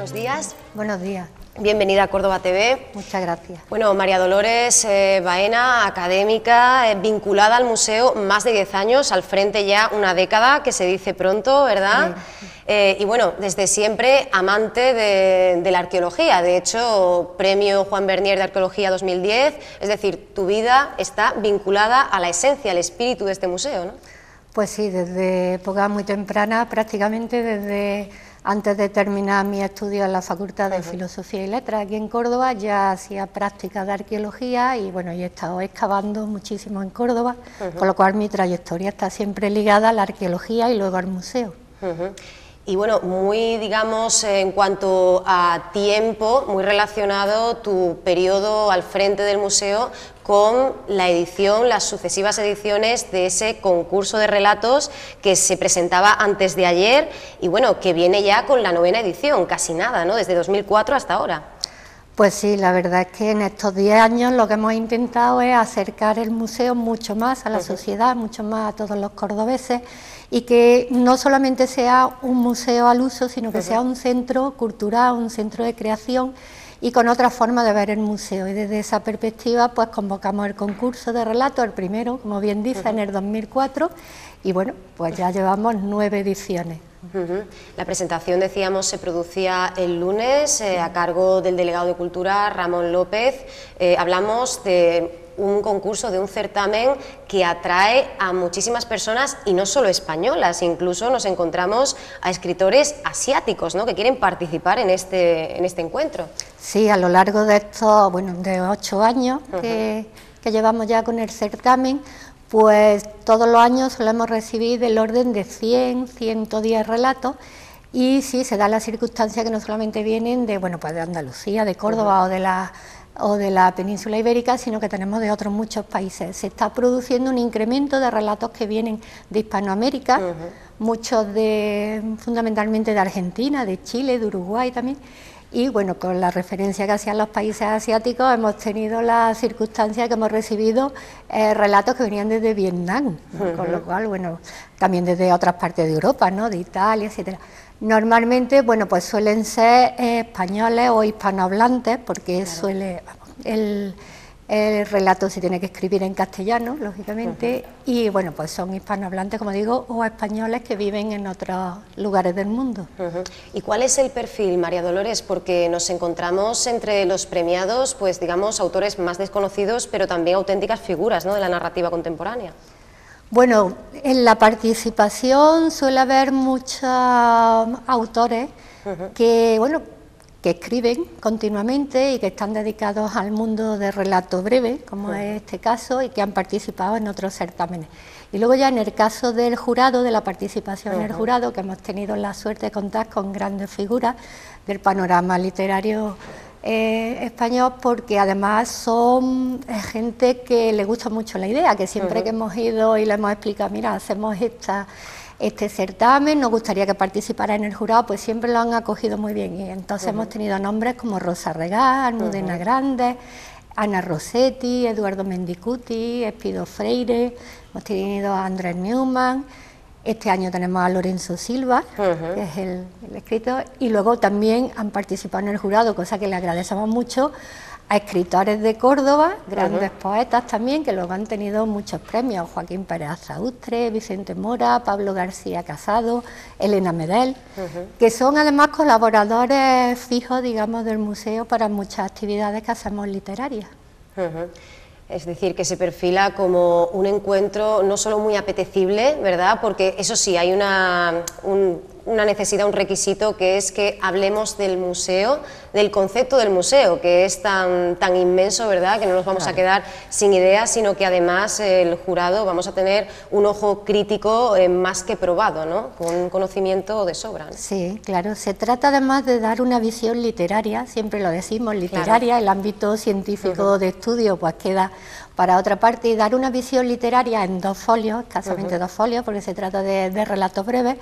buenos días. Buenos días. Bienvenida a Córdoba TV. Muchas gracias. Bueno, María Dolores Baena, académica, vinculada al museo más de 10 años, al frente ya una década, que se dice pronto, ¿verdad? Sí. Y bueno, desde siempre amante de la arqueología, de hecho, premio Juan Bernier de Arqueología 2010, es decir, tu vida está vinculada a la esencia, al espíritu de este museo, ¿no? Pues sí, desde época muy temprana, prácticamente desde antes de terminar mi estudio en la Facultad de Filosofía y Letras aquí en Córdoba, ya hacía prácticas de arqueología y bueno, y he estado excavando muchísimo en Córdoba, con lo cual mi trayectoria está siempre ligada a la arqueología y luego al museo. Y bueno, muy, digamos, en cuanto a tiempo, muy relacionado tu periodo al frente del museo con la edición, las sucesivas ediciones de ese concurso de relatos que se presentaba antes de ayer y bueno, que viene ya con la 9ª edición, casi nada, ¿no? Desde 2004 hasta ahora. Pues sí, la verdad es que en estos 10 años lo que hemos intentado es acercar el museo mucho más a la sociedad, mucho más a todos los cordobeses y que no solamente sea un museo al uso, sino que sea un centro cultural, un centro de creación y con otra forma de ver el museo. Y desde esa perspectiva pues convocamos el concurso de relatos, el primero, como bien dice, en el 2004 y bueno, pues ya llevamos 9 ediciones. La presentación, decíamos, se producía el lunes a cargo del delegado de Cultura, Ramón López. Hablamos de un concurso, de un certamen que atrae a muchísimas personas y no solo españolas, incluso nos encontramos a escritores asiáticos, ¿no?, que quieren participar en este encuentro. Sí, a lo largo de estos, bueno, de 8 años que llevamos ya con el certamen, pues todos los años solemos recibir del orden de 100, 110 relatos y sí, se da la circunstancia que no solamente vienen de, bueno, pues de Andalucía, de Córdoba o de la península ibérica, sino que tenemos de otros muchos países. Se está produciendo un incremento de relatos que vienen de Hispanoamérica, muchos fundamentalmente de Argentina, de Chile, de Uruguay también. Y bueno, con la referencia que hacían los países asiáticos hemos tenido la circunstancia que hemos recibido relatos que venían desde Vietnam, con lo cual, bueno, también desde otras partes de Europa, ¿no?, de Italia, etcétera. Normalmente, bueno, pues suelen ser españoles o hispanohablantes, porque suele, el relato se tiene que escribir en castellano, lógicamente, y bueno, pues son hispanohablantes, como digo, o españoles que viven en otros lugares del mundo. ¿Y cuál es el perfil, María Dolores? Porque nos encontramos entre los premiados, pues digamos, autores más desconocidos, pero también auténticas figuras, ¿no?, de la narrativa contemporánea. Bueno, en la participación suele haber muchos autores que, bueno, que escriben continuamente y que están dedicados al mundo del relato breve, como es este caso, y que han participado en otros certámenes. Y luego ya en el caso del jurado, de la participación en el jurado, que hemos tenido la suerte de contar con grandes figuras del panorama literario español, porque además son gente que le gusta mucho la idea, que siempre que hemos ido y le hemos explicado, mira, hacemos este certamen, nos gustaría que participara en el jurado, pues siempre lo han acogido muy bien. Y entonces hemos tenido nombres como Rosa Regá, Almudena Grandes, Ana Rossetti, Eduardo Mendicuti, Espido Freire, hemos tenido a Andrés Neumann. Este año tenemos a Lorenzo Silva, que es el escritor, y luego también han participado en el jurado, cosa que le agradecemos mucho, a escritores de Córdoba, grandes poetas también, que luego han tenido muchos premios: Joaquín Pérez Azaustre, Vicente Mora, Pablo García Casado, Elena Medel, que son además colaboradores fijos, digamos, del museo para muchas actividades que hacemos literarias. Es decir, que se perfila como un encuentro no solo muy apetecible, ¿verdad?, porque eso sí, hay una necesidad, un requisito, que es que hablemos del museo, del concepto del museo, que es tan inmenso, ¿verdad?, que no nos vamos a quedar sin ideas, sino que además el jurado vamos a tener un ojo crítico más que probado, ¿no?, con un conocimiento de sobra, ¿no? Sí, claro, se trata además de dar una visión literaria, siempre lo decimos, literaria, el ámbito científico de estudio pues queda para otra parte, y dar una visión literaria en 2 folios, escasamente 2 folios, porque se trata de relatos breves,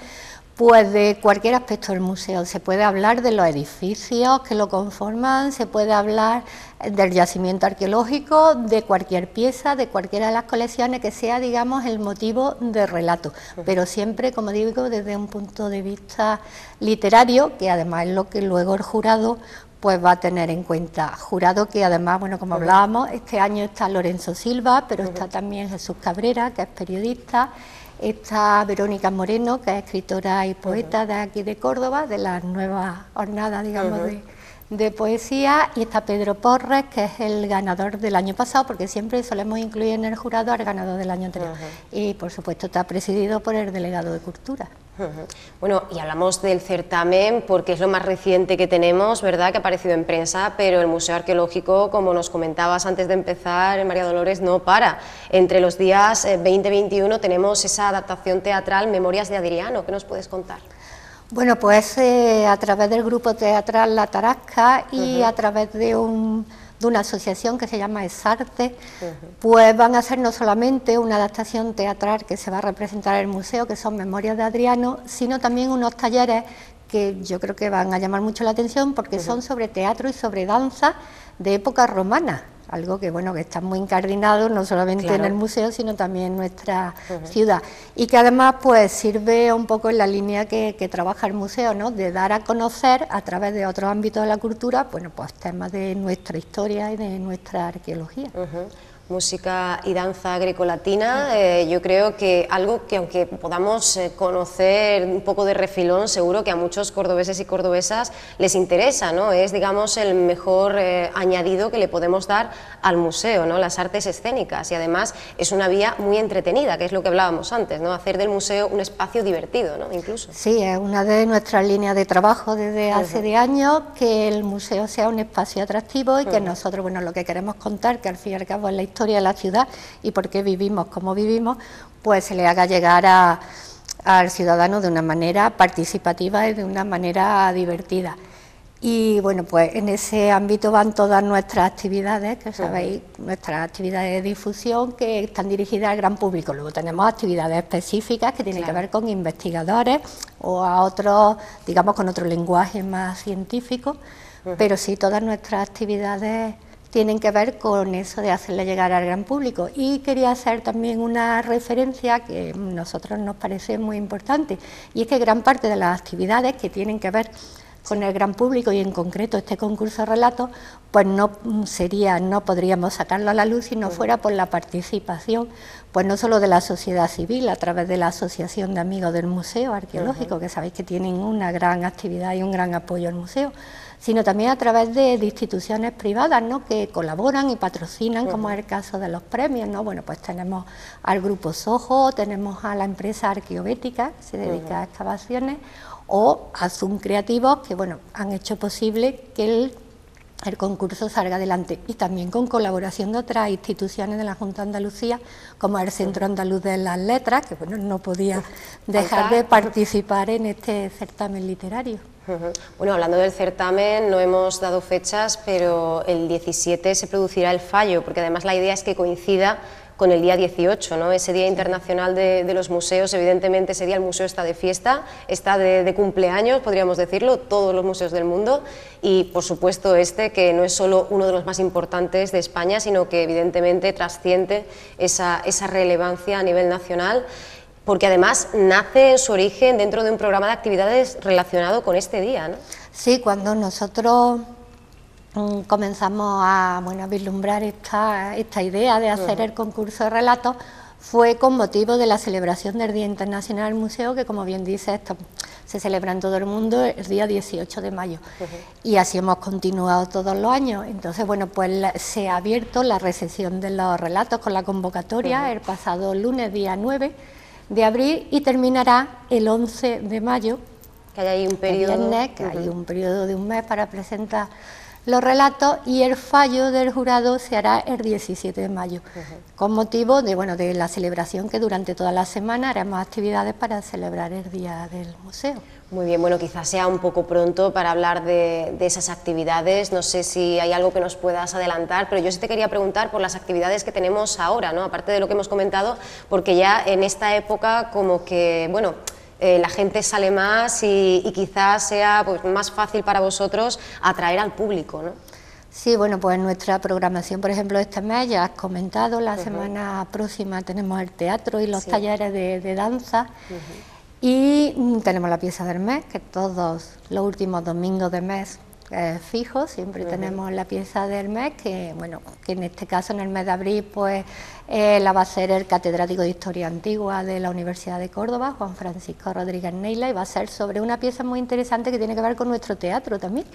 pues de cualquier aspecto del museo. Se puede hablar de los edificios que lo conforman, se puede hablar del yacimiento arqueológico, de cualquier pieza, de cualquiera de las colecciones que sea, digamos, el motivo de relato, pero siempre, como digo, desde un punto de vista literario, que además es lo que luego el jurado pues va a tener en cuenta. Jurado que además, bueno, como hablábamos, este año está Lorenzo Silva, pero está también Jesús Cabrera, que es periodista. Está Verónica Moreno, que es escritora y poeta de aquí de Córdoba, de las nuevas jornadas, digamos, de poesía, y está Pedro Porres, que es el ganador del año pasado, porque siempre solemos incluir en el jurado al ganador del año anterior. Y, por supuesto, está presidido por el delegado de Cultura. Bueno, y hablamos del certamen porque es lo más reciente que tenemos, ¿verdad?, que ha aparecido en prensa, pero el Museo Arqueológico, como nos comentabas antes de empezar, María Dolores, no para. Entre los días 20 y 21 tenemos esa adaptación teatral Memorias de Adriano. ¿Qué nos puedes contar? Bueno, pues a través del grupo teatral La Tarasca y a través de una asociación que se llama Esarte, pues van a hacer no solamente una adaptación teatral que se va a representar en el museo, que son Memorias de Adriano, sino también unos talleres que yo creo que van a llamar mucho la atención porque son sobre teatro y sobre danza de época romana, algo que bueno, que está muy incardinado no solamente en el museo, sino también en nuestra ciudad, y que además pues sirve un poco en la línea que trabaja el museo, ¿no?, de dar a conocer a través de otros ámbitos de la cultura, bueno, pues temas de nuestra historia y de nuestra arqueología. Música y danza grecolatina, yo creo que algo que aunque podamos conocer un poco de refilón, seguro que a muchos cordobeses y cordobesas les interesa, ¿no? Es, digamos, el mejor añadido que le podemos dar al museo, ¿no?, las artes escénicas, y además es una vía muy entretenida, que es lo que hablábamos antes, ¿no?, hacer del museo un espacio divertido, ¿no?, incluso. Sí, es una de nuestras líneas de trabajo desde hace de años, que el museo sea un espacio atractivo y que nosotros, bueno, lo que queremos contar, que al fin y al cabo es la historia de la ciudad y por qué vivimos como vivimos, pues se le haga llegar al ciudadano de una manera participativa y de una manera divertida. Y bueno, pues en ese ámbito van todas nuestras actividades, que sabéis, nuestras actividades de difusión que están dirigidas al gran público. Luego tenemos actividades específicas que tienen que ver con investigadores o a otros, digamos, con otro lenguaje más científico, pero sí, todas nuestras actividades tienen que ver con eso de hacerle llegar al gran público. Y quería hacer también una referencia que a nosotros nos parece muy importante, y es que gran parte de las actividades que tienen que ver con el gran público, y en concreto este concurso de relatos, pues no podríamos sacarlo a la luz si no fuera por la participación, pues no solo de la sociedad civil, a través de la Asociación de Amigos del Museo Arqueológico, que sabéis que tienen una gran actividad y un gran apoyo al museo, sino también a través de instituciones privadas, ¿no?, que colaboran y patrocinan, como es el caso de los premios, ¿no? Bueno, pues tenemos al Grupo Soho, tenemos a la empresa Arqueobética, que se dedica a excavaciones, o a Zoom Creativos, que bueno, han hecho posible que el concurso salga adelante, y también con colaboración de otras instituciones de la Junta de Andalucía, como el Centro Andaluz de las Letras, que bueno, no podía dejar de participar en este certamen literario. Bueno, hablando del certamen, no hemos dado fechas, pero el 17 se producirá el fallo, porque además la idea es que coincida con el día 18, ¿no?, ese Día Internacional de los Museos. Evidentemente ese día el museo está de fiesta, está de cumpleaños, podríamos decirlo, todos los museos del mundo, y por supuesto este, que no es solo uno de los más importantes de España, sino que evidentemente trasciende esa relevancia a nivel nacional, porque además nace en su origen dentro de un programa de actividades relacionado con este día, ¿no? Sí, cuando nosotros comenzamos a vislumbrar esta idea de hacer el concurso de relatos, fue con motivo de la celebración del Día Internacional del Museo, que como bien dice, esto se celebra en todo el mundo el día 18 de mayo, y así hemos continuado todos los años. Entonces, bueno, pues se ha abierto la recepción de los relatos con la convocatoria el pasado lunes, día 9 de abril, y terminará el 11 de mayo, que hay ahí un periodo, viernes, que hay un periodo de un mes para presentar los relatos, y el fallo del jurado se hará el 17 de mayo, con motivo de, bueno, de la celebración, que durante toda la semana haremos actividades para celebrar el Día del Museo. Muy bien, bueno, quizás sea un poco pronto para hablar de esas actividades, no sé si hay algo que nos puedas adelantar, pero yo sí te quería preguntar por las actividades que tenemos ahora, ¿no? Aparte de lo que hemos comentado, porque ya en esta época como que, bueno, la gente sale más y quizás sea pues más fácil para vosotros atraer al público, ¿no? Sí, bueno, pues nuestra programación, por ejemplo, este mes, ya has comentado, la semana próxima tenemos el teatro y los talleres de danza, y tenemos la pieza del mes, que todos los últimos domingos de mes fijo, siempre tenemos la pieza del mes, que bueno, que en este caso en el mes de abril pues la va a hacer el catedrático de Historia Antigua de la Universidad de Córdoba, Juan Francisco Rodríguez Neila, y va a ser sobre una pieza muy interesante que tiene que ver con nuestro teatro también,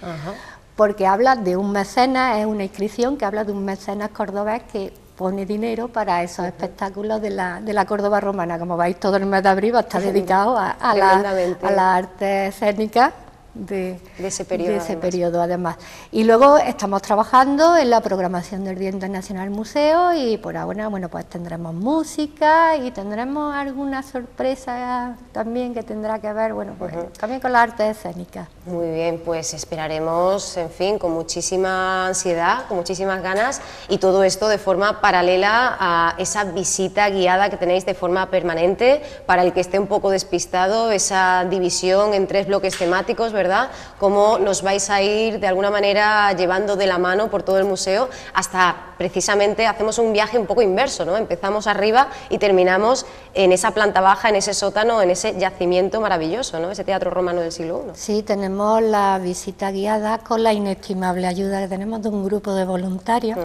porque habla de un mecenas, es una inscripción que habla de un mecenas cordobés que pone dinero para esos espectáculos de la Córdoba romana. Como veis, todo el mes de abril va a estar dedicado a la arte escénica de ese periodo además. Y luego estamos trabajando en la programación del Día Internacional del Museo, y por ahora, bueno, pues tendremos música y tendremos alguna sorpresa también que tendrá que ver, bueno, pues también con la arte escénica. Muy bien, pues esperaremos, en fin, con muchísima ansiedad, con muchísimas ganas, y todo esto de forma paralela a esa visita guiada que tenéis de forma permanente. Para el que esté un poco despistado, esa división en 3 bloques temáticos, ¿verdad? Cómo nos vais a ir de alguna manera llevando de la mano por todo el museo, hasta precisamente hacemos un viaje un poco inverso, ¿no? Empezamos arriba y terminamos en esa planta baja, en ese sótano, en ese yacimiento maravilloso, ¿no? Ese teatro romano del siglo I. Sí, tenemos la visita guiada con la inestimable ayuda que tenemos de un grupo de voluntarios,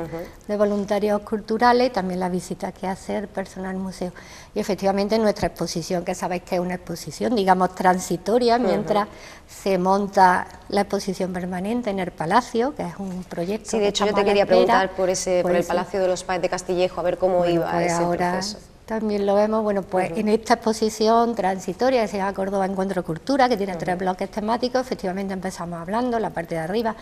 culturales, y también la visita que hace el personal del museo. Y efectivamente nuestra exposición, que sabéis que es una exposición, digamos, transitoria, mientras se monta la exposición permanente en el Palacio, que es un proyecto. Sí, de hecho yo te quería preguntar por el Palacio de los Páez de Castillejo, a ver cómo iba pues ese ahora proceso. También lo vemos, bueno, pues en esta exposición transitoria que se llama Córdoba Encuentro Cultura, que tiene 3 bloques temáticos. Efectivamente empezamos hablando, la parte de arriba,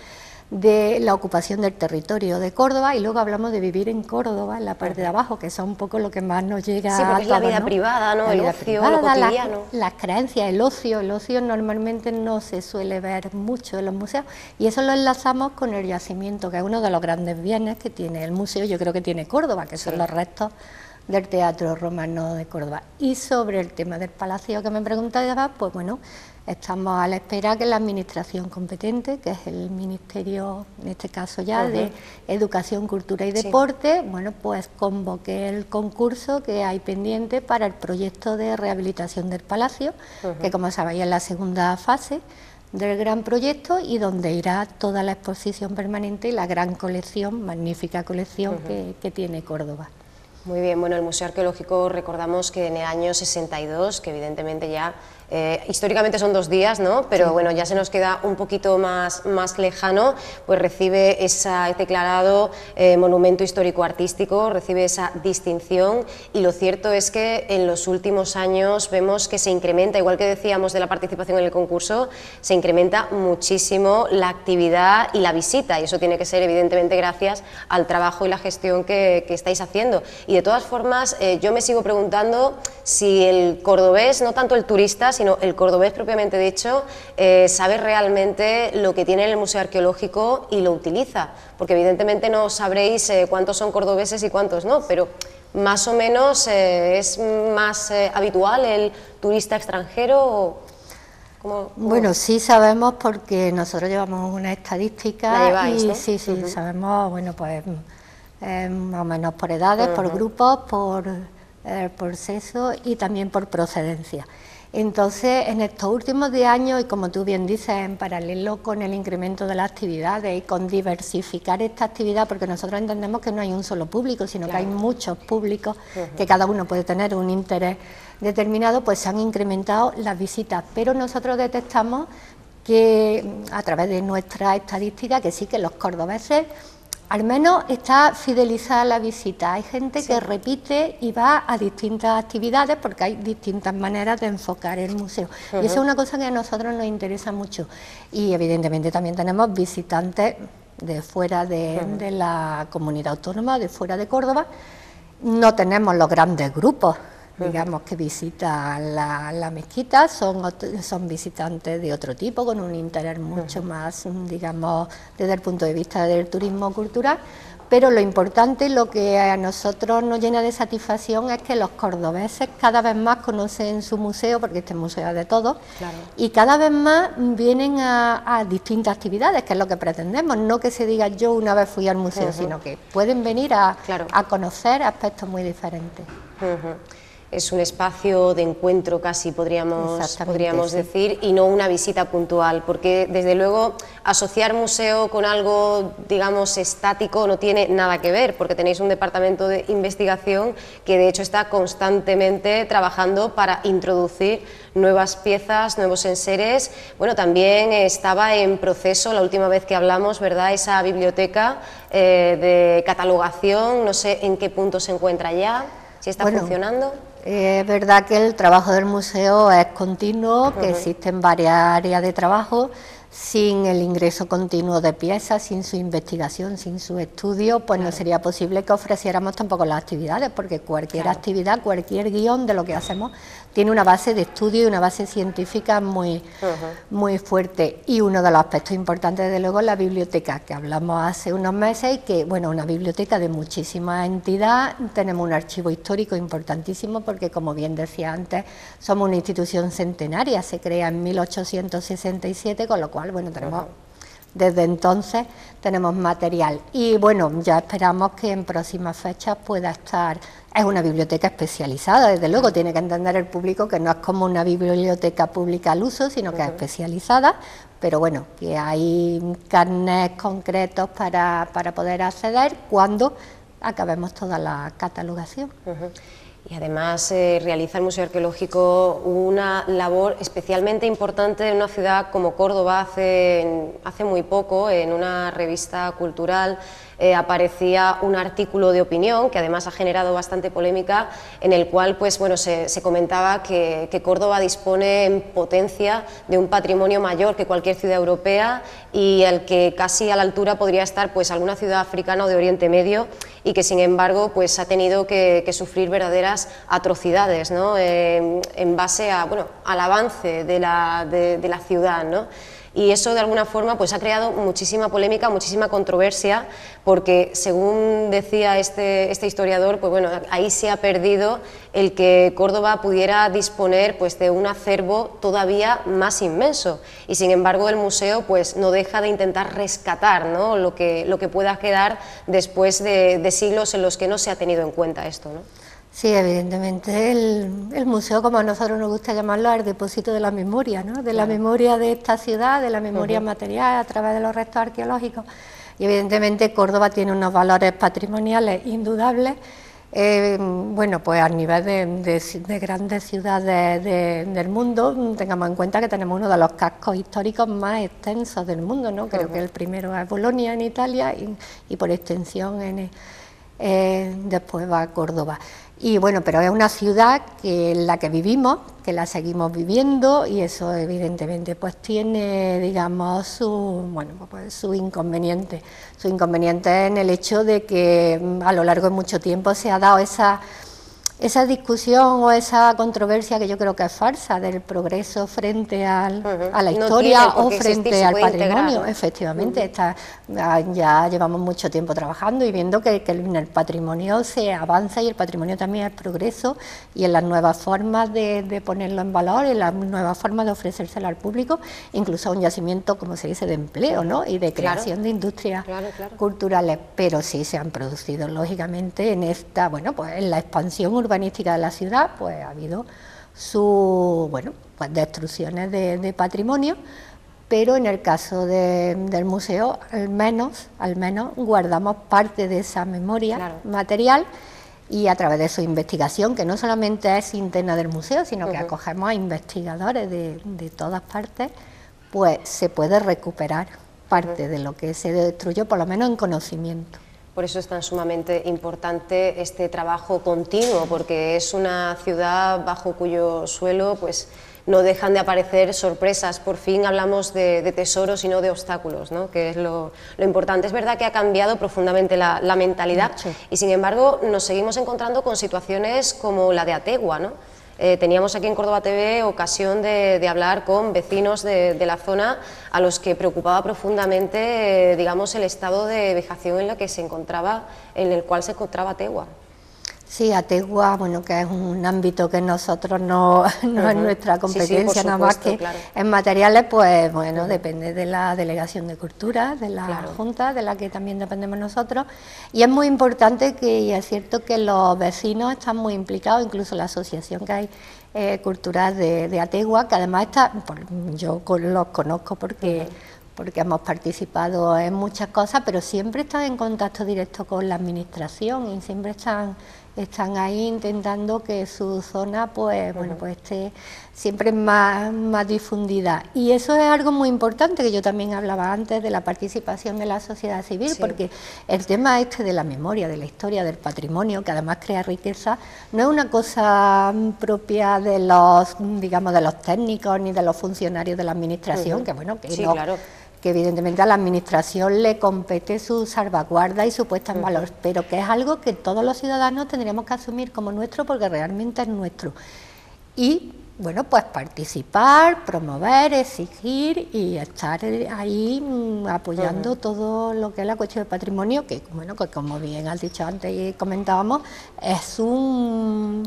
de la ocupación del territorio de Córdoba, y luego hablamos de vivir en Córdoba, en la parte de abajo, que son un poco lo que más nos llega sí, porque a todos, es la vida privada, ¿no? El ocio, lo cotidiano. Las creencias, el ocio normalmente no se suele ver mucho en los museos, y eso lo enlazamos con el yacimiento, que es uno de los grandes bienes que tiene el museo, yo creo que tiene Córdoba, que son los restos del Teatro Romano de Córdoba. Y sobre el tema del palacio que me preguntabas, pues bueno, estamos a la espera que la administración competente, que es el Ministerio, en este caso ya, de Educación, Cultura y Deporte, bueno, pues convoque el concurso que hay pendiente para el proyecto de rehabilitación del palacio, que como sabéis es la segunda fase del gran proyecto, y donde irá toda la exposición permanente y la gran colección, magnífica colección que tiene Córdoba. Muy bien, bueno, el Museo Arqueológico, recordamos que en el año 62, que evidentemente ya históricamente son 2 días, ¿no? Pero bueno, ya se nos queda un poquito más lejano, pues recibe ese declarado monumento histórico-artístico, recibe esa distinción, y lo cierto es que en los últimos años vemos que se incrementa, igual que decíamos de la participación en el concurso, se incrementa muchísimo la actividad y la visita, y eso tiene que ser evidentemente gracias al trabajo y la gestión que estáis haciendo. Y de todas formas, yo me sigo preguntando si el cordobés, no tanto el turista, sino el cordobés propiamente dicho, sabe realmente lo que tiene en el Museo Arqueológico y lo utiliza, porque evidentemente no sabréis cuántos son cordobeses y cuántos no, pero más o menos es más habitual el turista extranjero. ¿Cómo? Bueno, sí sabemos, porque nosotros llevamos una estadística. ¿La lleváis, no? Sí, sabemos, bueno, pues más o menos por edades, por grupos, por sexo y también por procedencia. Entonces, en estos últimos 10 años, y como tú bien dices, en paralelo con el incremento de las actividades y con diversificar esta actividad, porque nosotros entendemos que no hay un solo público, sino que hay muchos públicos, que cada uno puede tener un interés determinado, pues se han incrementado las visitas, pero nosotros detectamos que a través de nuestra estadística, que sí, que los cordobeses, al menos está fidelizada la visita. Hay gente que repite y va a distintas actividades, porque hay distintas maneras de enfocar el museo. Y eso es una cosa que a nosotros nos interesa mucho. Y evidentemente también tenemos visitantes de fuera de la comunidad autónoma, de fuera de Córdoba. No tenemos los grandes grupos, digamos, que visitan la mezquita, son visitantes de otro tipo, con un interés mucho más, digamos, desde el punto de vista del turismo cultural, pero lo importante, lo que a nosotros nos llena de satisfacción es que los cordobeses cada vez más conocen su museo, porque este museo es de todos, claro, y cada vez más vienen a distintas actividades, que es lo que pretendemos, no que se diga yo una vez fui al museo, sino que pueden venir a conocer aspectos muy diferentes. Es un espacio de encuentro casi, podríamos decir, y no una visita puntual, porque desde luego asociar museo con algo, digamos, estático no tiene nada que ver, porque tenéis un departamento de investigación que de hecho está constantemente trabajando para introducir nuevas piezas, nuevos enseres. Bueno, también estaba en proceso, la última vez que hablamos, ¿verdad?, esa biblioteca de catalogación, no sé en qué punto se encuentra ya, si está funcionando. Es verdad que el trabajo del museo es continuo, que existen varias áreas de trabajo. Sin el ingreso continuo de piezas, sin su investigación, sin su estudio, pues no sería posible que ofreciéramos tampoco las actividades, porque cualquier actividad, cualquier guión de lo que hacemos tiene una base de estudio y una base científica muy fuerte. Y uno de los aspectos importantes, desde luego, es la biblioteca, que hablamos hace unos meses, y que, bueno, una biblioteca de muchísima entidad. Tenemos un archivo histórico importantísimo, porque, como bien decía antes, somos una institución centenaria, se crea en 1867, con lo cual, bueno, tenemos desde entonces tenemos material, y bueno, ya esperamos que en próximas fechas pueda estar. Es una biblioteca especializada, desde luego, tiene que entender el público que no es como una biblioteca pública al uso, sino que es especializada, pero bueno, que hay carnets concretos para poder acceder cuando acabemos toda la catalogación. Y además realiza el Museo Arqueológico una labor especialmente importante en una ciudad como Córdoba. Hace muy poco, en una revista cultural, aparecía un artículo de opinión que además ha generado bastante polémica, en el cual, pues bueno, se comentaba que Córdoba dispone en potencia de un patrimonio mayor que cualquier ciudad europea, y el que casi a la altura podría estar pues alguna ciudad africana o de Oriente Medio, y que sin embargo pues ha tenido que sufrir verdaderas atrocidades, ¿no?, en base a, bueno, al avance de la ciudad, ¿no? Y eso de alguna forma pues ha creado muchísima polémica, muchísima controversia, porque según decía este historiador, pues bueno, ahí se ha perdido el que Córdoba pudiera disponer pues de un acervo todavía más inmenso, y sin embargo el museo pues no deja de intentar rescatar, ¿no?, lo que pueda quedar después de siglos en los que no se ha tenido en cuenta esto, ¿no? Sí, evidentemente el museo, como a nosotros nos gusta llamarlo, es el depósito de la memoria, ¿no?, de la memoria de esta ciudad, de la memoria material a través de los restos arqueológicos, y evidentemente Córdoba tiene unos valores patrimoniales indudables, bueno, pues a nivel de grandes ciudades del mundo. Tengamos en cuenta que tenemos uno de los cascos históricos más extensos del mundo, ¿no? Creo que el primero es Bolonia en Italia, y por extensión después va a Córdoba. Y bueno, pero es una ciudad en la que vivimos, que la seguimos viviendo, y eso evidentemente pues tiene, digamos, su inconveniente. Su inconveniente en el hecho de que a lo largo de mucho tiempo se ha dado esa discusión o esa controversia, que yo creo que es falsa, del progreso frente a la historia o frente al patrimonio. Integrar. Efectivamente, ya llevamos mucho tiempo trabajando y viendo que en el patrimonio se avanza, y el patrimonio también es progreso, y en las nuevas formas de ponerlo en valor, en las nuevas formas de ofrecérselo al público, incluso un yacimiento, como se dice, de empleo, ¿no?, y de creación de industrias culturales. Pero sí se han producido, lógicamente, en esta, bueno, pues en la expansión urbanística de la ciudad, pues ha habido pues destrucciones de patrimonio, pero en el caso del museo al menos guardamos parte de esa memoria material, y a través de su investigación, que no solamente es interna del museo, sino que acogemos a investigadores de todas partes, pues se puede recuperar parte de lo que se destruyó, por lo menos en conocimiento. Por eso es tan sumamente importante este trabajo continuo, porque es una ciudad bajo cuyo suelo pues no dejan de aparecer sorpresas. Por fin hablamos de tesoros y no de obstáculos, ¿no? Que es lo importante. Es verdad que ha cambiado profundamente la mentalidad, sí, y sin embargo nos seguimos encontrando con situaciones como la de Ategua, ¿no? Teníamos aquí en Córdoba TV ocasión de hablar con vecinos de la zona a los que preocupaba profundamente, digamos, el estado de vejación en el que se encontraba, en el cual se encontraba Ategua. Sí, Ategua, bueno, que es un ámbito que nosotros no es nuestra competencia, sí, nada más que claro, en materiales, pues bueno, depende de la Delegación de Cultura, de la claro, Junta, de la que también dependemos nosotros, y es muy importante y es cierto que los vecinos están muy implicados, incluso la asociación que hay cultural de Ategua, que además está, yo los conozco porque hemos participado en muchas cosas, pero siempre están en contacto directo con la administración y siempre están ahí intentando que su zona pues bueno, pues esté siempre más difundida, y eso es algo muy importante, que yo también hablaba antes de la participación de la sociedad civil, sí, porque el tema de la memoria, de la historia, del patrimonio, que además crea riqueza, no es una cosa propia de los, digamos, de los técnicos ni de los funcionarios de la administración, que bueno, que sí, no, claro, que evidentemente a la administración le compete su salvaguarda y su puesta en valor, pero que es algo que todos los ciudadanos tendríamos que asumir como nuestro, porque realmente es nuestro. Y bueno, pues participar, promover, exigir y estar ahí apoyando todo lo que es la cuestión del patrimonio, que bueno, que como bien has dicho antes y comentábamos, es un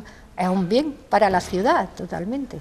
bien para la ciudad totalmente.